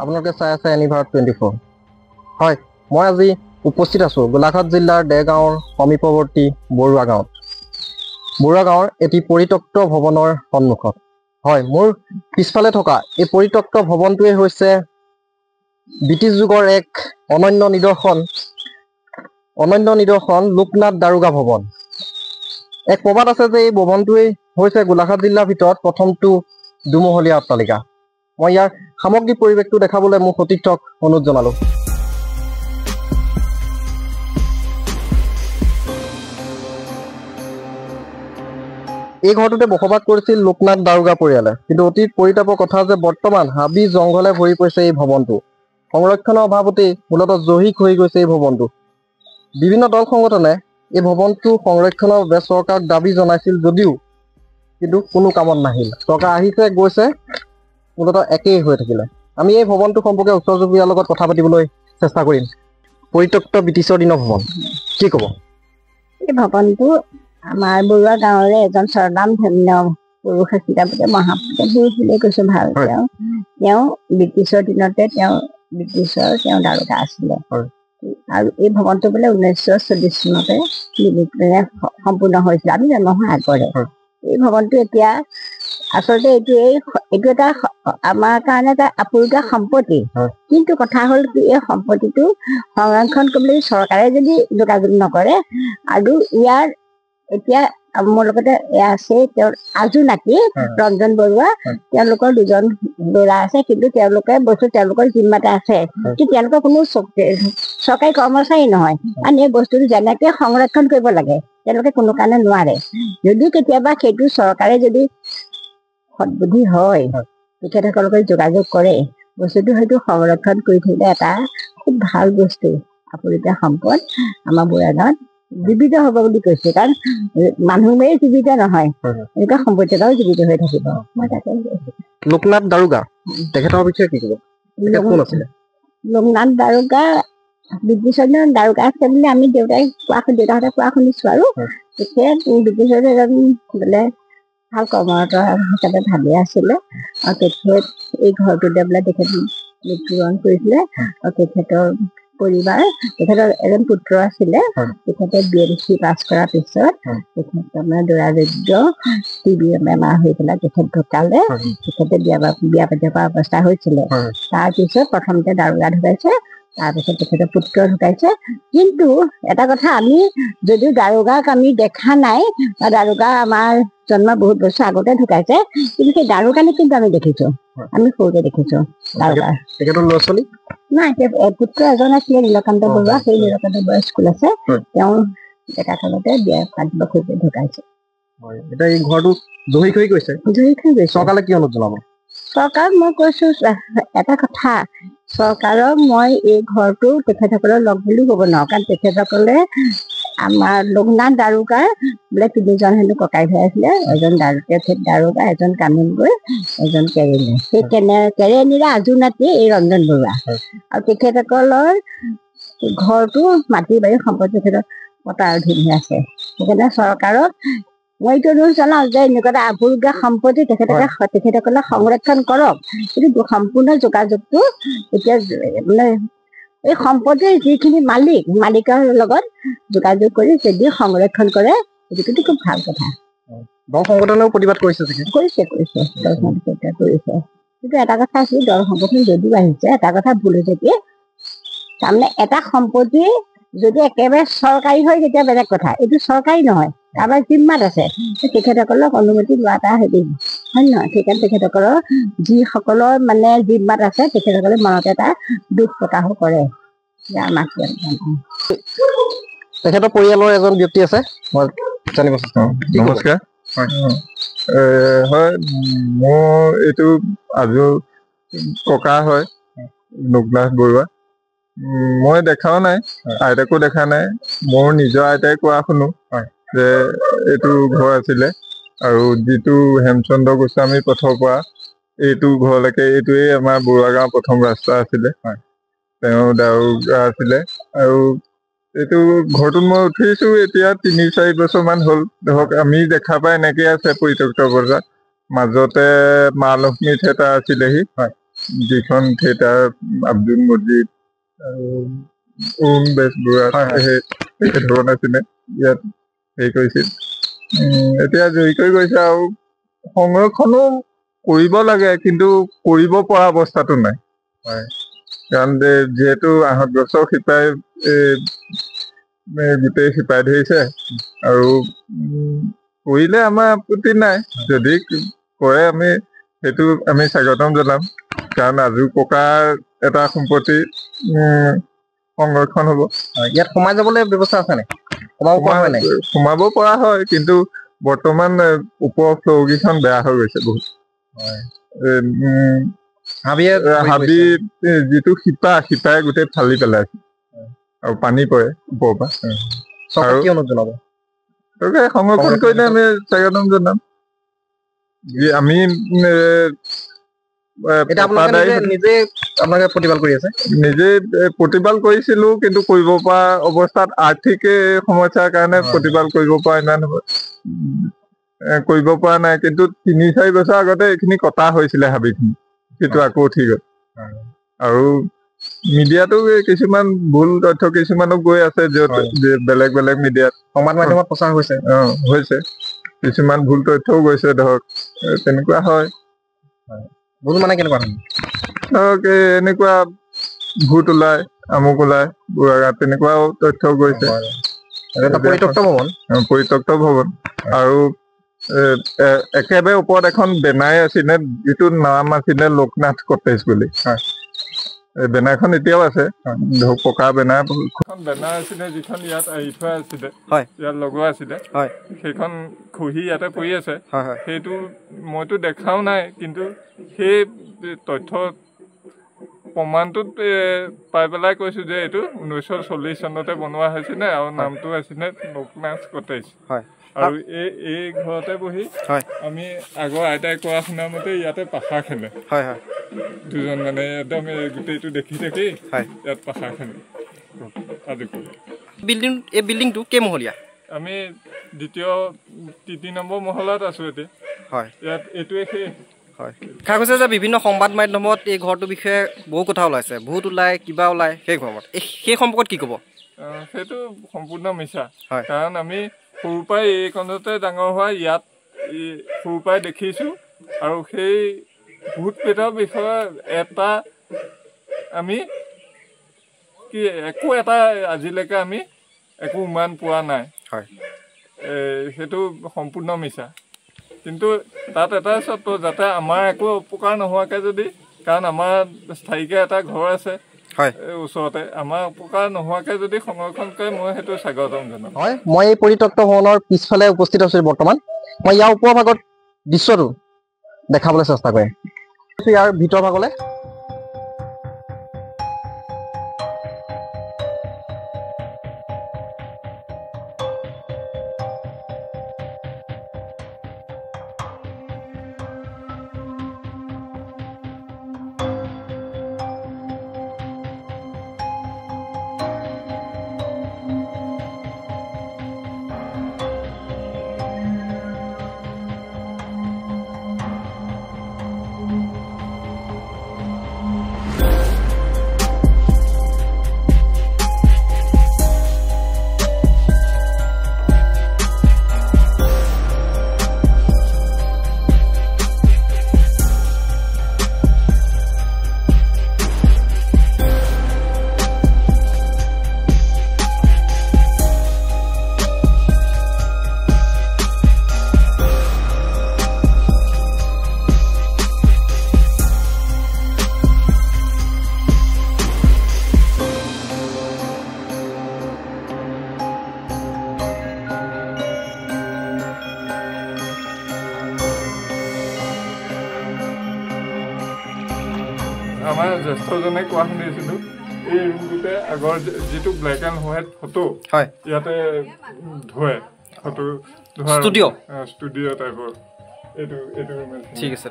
আপোনালোকে চাই আছে এনিভাৰত 24। হয়, মই আজি উপস্থিত আছোঁ গোলাঘাট জিলাৰ দেগাঁৱৰ সমীপৱৰ্তী বৰুৱা গাঁৱত। বৰুৱা গাঁৱৰ এটি পৰিত্যক্ত ভৱনৰ সন্মুখত। হয়, মোৰ পিছফালে থকা এই পৰিত্যক্ত ভৱনটোৱে হৈছে ব্ৰিটিছ যুগৰ এক অনন্য নিদৰ্শন লোকনাথ দাৰোগা ভৱন। এক প্ৰবাদ আছে যে এই ভৱনটোৱেই হৈছে গোলাঘাট জিলাৰ ভিতৰত প্ৰথমটো দুমহলীয়া অট্টালিকা। মই ইয়াৰ সামগ্ৰিক পৰিৱেশটো দেখাবলৈ মোৰ সতীৰ্থক অনুৰোধ জনালোঁ। এই ঘৰটোতে বসবাস কৰিছিল লোকনাথ দাৰোগা পৰিয়ালে, কিন্তু অতি পৰিতাপৰ কথা যে বৰ্তমান হাবি জংঘলে ভৰি পৰিছে এই ভৱনটো। সংৰক্ষণৰ অভাৱতেই মূলতঃ জহিক হৈ গৈছে এই ভৱনটো। বিভিন্ন দল সংগঠনে এই ভৱনটো সংৰক্ষণৰ বাবে চৰকাৰক দাবী জনাইছিল যদিও কিন্তু কোনো কামত নাহিল। চৰকাৰ আহিছে গৈছে, মূলতঃ একেই হৈ থাকিলে। আমি এই ভৱনটো সম্পৰ্কে ওচৰ চুবুৰীয়াৰ লগত কথা পাতিবলৈ চেষ্টা কৰিম। পৰিত্যক্ত ব্ৰিটিছৰ দিনৰ ভৱন, কি ক'ব? এই ভৱনটো আমাৰ বৰুৱা গাঁৱৰে এজন স্বনাম ধন্য পুৰুষ আছিলে, মহাপুৰুষ বুলি কৈছো ভাল। তেওঁ ব্ৰিটিছৰ দিনতে তেওঁ দাৰোগা আছিলে। আৰু এই ভৱনটো বোলে 1940 চনতে সম্পূৰ্ণ হৈছিল, আমি জন্ম হোৱাৰ আগৰে। এই ভৱনটো এতিয়া আচলতে এইটো এটা আমাৰ কাৰণে এটা আপুৰুগীয়া সম্পত্তি। কিন্তু কথা হ'ল কি, এই সম্পত্তিটো সংৰক্ষণ কৰিবলৈ চৰকাৰে যদি যোগাযোগ নকৰে, আৰু ইয়াৰ এতিয়া মোৰ লগতে আছে তেওঁৰ আজু নাতি ৰঞ্জন বৰুৱা, তেওঁলোকৰ দুজন ল'ৰা আছে, কিন্তু তেওঁলোকৰ জিম্মাতে আছে। কিন্তু তেওঁলোকৰ কোনো চৰকাৰী কৰ্মচাৰী নহয়, কাৰণ এই বস্তুটো যেনেকে সংৰক্ষণ কৰিব লাগে তেওঁলোকে কোনো কাৰণে নোৱাৰে। যদি কেতিয়াবা সেইটো চৰকাৰে যদি সদবুদ্ধি হয়, তেখেতসকলকে যোগাযোগ কৰে, বস্তুটো হয়তো সংৰক্ষণ কৰি থাকিলে এটা খুব ভাল বস্তু, আপুৰুগীয়া সম্পদ আমাৰ বৰুৱা গাঁৱত জীৱিত হ'ব বুলি কৈছে। কাৰণ মানুহে জীৱিত নহয়, এনেকুৱা সম্পত্তি এটাও জীৱিত হৈ থাকিব। মই তাকে লোকনাথ দাৰোগা তেখেতৰ বিষয়ে কি ক'ব? লোকনাথ দাৰোগা ব্ৰিটিছৰ দিনত দাৰোগা আছে বুলি আমি দেউতাহঁতে কোৱা শুনিছো। আৰু তেখেত ব্ৰিটিছৰ এজন বোলে ভাল কৰ্মৰত হিচাপে ভাবি আছিলে, আৰু তেখেত এই ঘৰটোতে বোলে তেখেত মৃত্যুবৰণ কৰিছিলে। আৰু তেখেতৰ এজন পুত্ৰ আছিলে। তেখেতে BSc পাছ কৰাৰ পিছত তেখেত দুৰাৰোগ্য TB বেমাৰ হৈ পেলাই তেখেত ঢুকালে। তেখেতে বিয়া পাতিব পৰা অৱস্থা হৈছিলে। তাৰপিছত প্ৰথমতে দাৰোগা ঢুকাইছে, তাৰপিছত তেখেতৰ পুত্ৰ ঢুকাইছে। কিন্তু এটা কথা, আমি যদিও দাৰোগাক আমি দেখা নাই, বা দাৰোগা আমাৰ জন্ম বহুত বছৰ আগতে ঢুকাইছে, কিন্তু সেই দাৰোগানে কিন্তু আমি দেখিছো, আমি সৰুতে দেখিছো দাৰোগা। তেখেতৰ ল'ৰা ছোৱালী নাই, পুত্ৰ এজন আছিলে নীলকান্ত বৰুৱা, সেই নীলকান্ত বৰুৱা স্কুল আছে, তেওঁ ডেকা কালতে বিয়া পাতিব খুজি ঢুকাইছে। এতিয়া এই ঘৰটো জহিক হৈ গৈছে, চৰকাৰে কি অনুৰোধ জনাব? চৰকাৰক মই কৈছো এটা কথা, চৰকাৰক মই এই ঘৰটো তেখেতসকলৰ লগ বুলি ক'ব নোৱাৰো, কাৰণ তেখেতসকলে আমাৰ লোকনাথ দাৰোগাৰ বোলে 3জন হেনো ককাই ভাই আছিলে। এজন দাৰোগা, এজন কামিনগৈ, এজন কেৰেণী। সেই কেৰেণীৰে আজু নাতি এই ৰঞ্জন বৰুৱা। আৰু তেখেতসকলৰ ঘৰটো মাটি বাৰী সম্পত্তি তেখেতৰ পতাৰ অধীন হৈ আছে। সেইকাৰণে চৰকাৰক মই এইটো অনুৰোধ জনাওঁ যে এনেকুৱা এটা আপুৰুগীয়া সম্পত্তি তেখেতসকলে সংৰক্ষণ কৰক, কিন্তু সম্পূৰ্ণ যোগাযোগটো এতিয়া মানে এই সম্পত্তিৰ যিখিনি মালিকৰ লগত যোগাযোগ কৰি যদি সংৰক্ষণ কৰে, সেইটো খুব ভাল কথা। দল সংগঠনেও প্ৰতিবাদ কৰিছে। কিন্তু এটা কথা আছে, দল সংগঠন যদিও আহিছে, এটা কথা ভুল হৈছে কি, তাৰমানে এটা সম্পত্তি যদি একেবাৰে চৰকাৰী হয় তেতিয়া বেলেগ কথা, এইটো চৰকাৰী নহয়, কাৰোবাৰ জিম্মাত আছে, তেখেতসকলক অনুমতি লোৱা হেৰি হয় নহয়। সেইকাৰণে তেখেতসকলৰ যিসকলৰ মানে জিম্মাত আছে, তেখেতসকলে মনত এটা দুখ প্ৰকাশ কৰে। তেখেতৰ পৰিয়ালৰ এজন ব্যক্তি আছে, মই জানিব চেষ্টা কৰিম। নমস্কাৰ। হয়, মোৰ এইটো আজু ককা হয়, লোকনাথ বৰুৱা। মই দেখাও নাই, আইতাকো দেখা নাই। মোৰ নিজৰ আইতাই কোৱা শুনো যে এইটো ঘৰ আছিলে, আৰু যিটো হেমচন্দ্ৰ গোস্বামী পথৰ পৰা এইটো ঘৰলৈকে এইটোৱেই আমাৰ বৰুৱা গাঁৱৰ প্ৰথম ৰাস্তা আছিলে। তেওঁ দাৰোগা আছিলে, আৰু এইটো ঘৰটোত মই উঠিছো এতিয়া 3-4 বছৰমান হ'ল। ধৰক আমি দেখা পাই এনেকে আছে পৰিত্যক্ত অৱস্থাত। মাজতে মা লক্ষ্মী থিয়েটাৰ আছিলেহি, যিখন থিয়েটাৰ আব্দুল মজিদ আৰু অৰুণ বেজবৰুৱা তেখেতসকল আছিলে ইয়াত হেৰি কৰিছিল। এতিয়া জয়ী কৰি গৈছে আৰু সংৰক্ষণো কৰিব লাগে, কিন্তু কৰিব পৰা অৱস্থাটো নাই। কাৰণ যিহেতু আহঁত গছৰ শিপাই গোটেই শিপাই ধৰিছে আৰু কৰিলে আমাৰ আপত্তি নাই, যদি কৰে আমি সেইটো আমি স্বাগতম জনাম। কাৰণ আজু ককাৰ এটা সম্পত্তি সংৰক্ষণ হ'ব। ইয়াত সোমাই যাবলৈ ব্যৱস্থা আছে নাই? সোমাব পৰা হয়, কিন্তু বৰ্তমান ওপৰৰ ফ্ল'ৰকেইখন বেয়া হৈ গৈছে বহুত। হাবি যিটো শিপাই গোটেই ফালি পেলাইছে আৰু পানী পৰে ওপৰৰ পৰা। আৰু সংৰক্ষণ কৰিলে আমি স্বাগতম জনাম। আমি নিজে প্ৰতিপাল কৰিছিলো, কিন্তু কৰিব পৰা অৱস্থাত আৰ্থিক সমস্যাৰ কাৰণে প্ৰতিপাল কৰিব পৰা নাই। কিন্তু ৩-৪ বছৰ আগতে এইখিনি কটা হৈছিলে হাবিখিনি, সেইটো আকৌ উঠি গ'ল। আৰু মিডিয়াতো কিছুমান ভুল তথ্য কিছুমানো গৈ আছে, য'ত বেলেগ বেলেগ মিডিয়াত সংবাদ মাধ্যমত প্ৰচাৰ হৈছে হৈছে কিছুমান ভুল তথ্যও গৈছে। ধৰক তেনেকুৱা হয়। ভুল মানে কেনেকুৱা ধৰক এনেকুৱা ভূত ওলাই, আমুক ওলাই, বুঢ়াগাত তেনেকুৱাও তথ্য গৈছে। পৰিত্যক্ত ভৱন আৰু একেবাৰে ওপৰত এখন বেনাৰ আছিলে, যিটো নাম আছিলে লোকনাথ কটেজ বুলি। বেনাৰখন এতিয়াও আছে, ধৰক পকা বেনাৰ আছিলে, যিখন ইয়াত আহি থোৱা আছিলে, ইয়াত লগোৱা আছিলে, সেইখন খহি ইয়াতে পৰি আছে। সেইটো মইতো দেখাও নাই, কিন্তু সেই তথ্য প্ৰমাণটোত পাই পেলাই কৈছো যে এইটো 1940 চনতে বনোৱা হৈছিলে আৰু নামটো আছিলে লোকনাথ কটেজ। আৰু এই ঘৰতে বহি আমি আগৰ আইতাই কোৱা শুনা মতে ইয়াতে পাশা খেলে। দুজন মানে একদম গোটেইটো দেখি থাকি ইয়াত পাশা খেলে। এই বিল্ডিংটো কেইমহলীয়া? আমি 3 নম্বৰ মহলাত আছো এতিয়া। ইয়াত এইটোৱে সেই দেখা গৈছে যে বিভিন্ন সংবাদ মাধ্যমত এই ঘৰটোৰ বিষয়ে বহু কথা ওলাইছে, ভূত ওলাই, কিবা ওলাই। সেই সম্পৰ্কত কি ক'ব? সেইটো সম্পূৰ্ণ মিছা। কাৰণ আমি সৰুৰ পৰাই এই কণতে ডাঙৰ হোৱা, ইয়াত সৰুৰ পৰাই দেখিছো। আৰু সেই ভূত প্ৰেতৰ বিষয়ে আমি একো আজিলৈকে আমি একো উমান পোৱা নাই। সেইটো সম্পূৰ্ণ মিছা। কিন্তু তাত এটাই চৰ্ত, যাতে আমাৰ একো উপকাৰ নোহোৱাকে, যদি কাৰণ আমাৰ স্থায়ীকে এটা ঘৰ আছে ওচৰতে, আমাৰ উপকাৰ নোহোৱাকে যদি সংৰক্ষণ কৰে, মই সেইটো স্বাগতম জনাম। মই এই পৰিত্যক্ত ভৱনৰ পিছফালে উপস্থিত আছো বৰ্তমান। মই ইয়াৰ ওপৰ ভাগত দৃশ্যটো দেখাবলৈ চেষ্টা কৰিম। ইয়াৰ ভিতৰ ভাগলৈ আমাৰ জ্যেষ্ঠজনে কোৱা শুনিছিলো, এই ৰুমটোতে আগৰ যিটো ব্লেক এণ্ড হোৱাইট ফটো ইয়াতে ধোৱে, ফটো ষ্টুডিঅ' টাইপৰ এইটো ৰুমে। ঠিক আছে।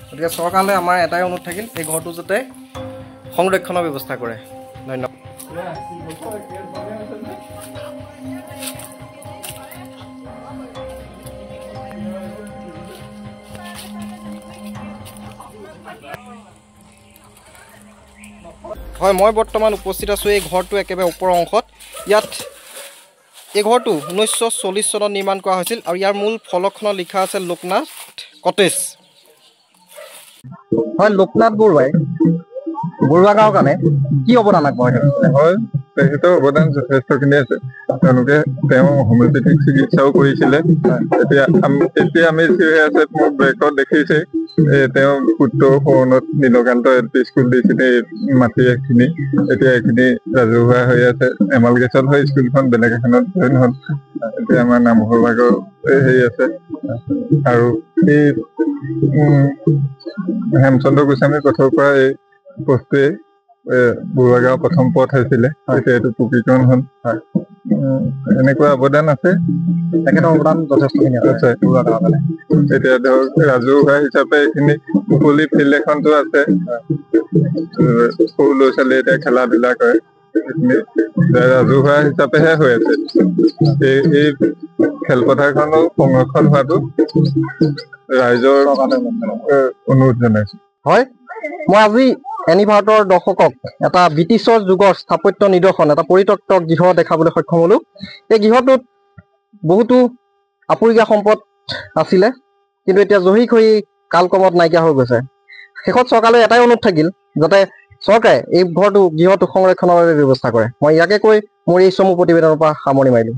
গতিকে চৰকাৰলৈ আমাৰ এটাই অনুৰোধ থাকিল, এই ঘৰটো যাতে সংৰক্ষণৰ ব্যৱস্থা কৰে। ধন্যবাদ। হয়, মই বৰ্তমান উপস্থিত আছোঁ এই ঘৰটো একেবাৰে ওপৰৰ অংশত। ইয়াত এই ঘৰটো 1940 চনত নিৰ্মাণ কৰা হৈছিল আৰু ইয়াৰ মূল ফলকখনত লিখা আছে লোকনাথ কটেজ। হয়, লোকনাথ বৰুৱাই বৰুৱা গাঁৱৰ কাৰণে কি অৱদান আগবঢ়াইছে? হয়, তেখেতৰ অৱদান যথেষ্টখিনি আছে। তেওঁ হোমিঅ'পেথিক চিকিৎসাও কৰিছিলে। এতিয়া আমি যি হৈ আছে মোৰ ব্ৰেকত দেখিছে তেওঁ পুত্ৰ শৰণত নীলকান্ত LP স্কুল দিছিলে মাটি এখিনি। এতিয়া এইখিনি ৰাজহুৱা হৈ আছে। এমালগেশ্যন হৈ স্কুলখন বেলেগ এখনত জইন হ'ল। এতিয়া আমাৰ নামঘৰ ভাগৰ হেৰি আছে। আৰু এই হেমচন্দ্ৰ গোস্বামীৰ পথৰ পৰা এই পথটোৱে বৰুৱা গাঁৱৰ প্ৰথম পথ হৈছিলে। এতিয়া এইটো পকীকৰণ হ'ল। এনেকুৱা অৱদান আছে, তেখেতৰ অৱদান যথেষ্টখিনি আছে বৰুৱা গাঁৱৰ কাৰণে। এতিয়া ধৰক ৰাজহুৱা হিচাপে এইখিনি মুকলি ফিল্ড এখনতো আছে। সৰু ল'ৰা ছোৱালীয়ে এতিয়া খেলা ধূলা কৰে। ৰাজহুৱা হিচাপেহে হৈ আছে। এই খেলপথাৰখনো সংৰক্ষণ হোৱাটো ৰাইজৰ অনুৰোধ জনাইছো। হয়, মই আজি এনি ভাৰতৰ দৰ্শকক এটা ব্ৰিটিছৰ যুগৰ স্থাপত্য নিদৰ্শন এটা পৰিত্যক্ত গৃহ দেখাবলৈ সক্ষম হ'লো। এই গৃহটোত বহুতো আপুৰুগীয়া সম্পদ আছিলে, কিন্তু এতিয়া জহিক হৈ কালক্ৰমত নাইকিয়া হৈ গৈছে। শেষত চৰকাৰলৈ এটাই অনুৰোধ থাকিল যাতে চৰকাৰে এই গৃহটো সংৰক্ষণৰ বাবে ব্যৱস্থা কৰে। মই ইয়াকে কৈ মোৰ এই চমু প্ৰতিবেদনৰ পৰা সামৰণি মাৰিলোঁ।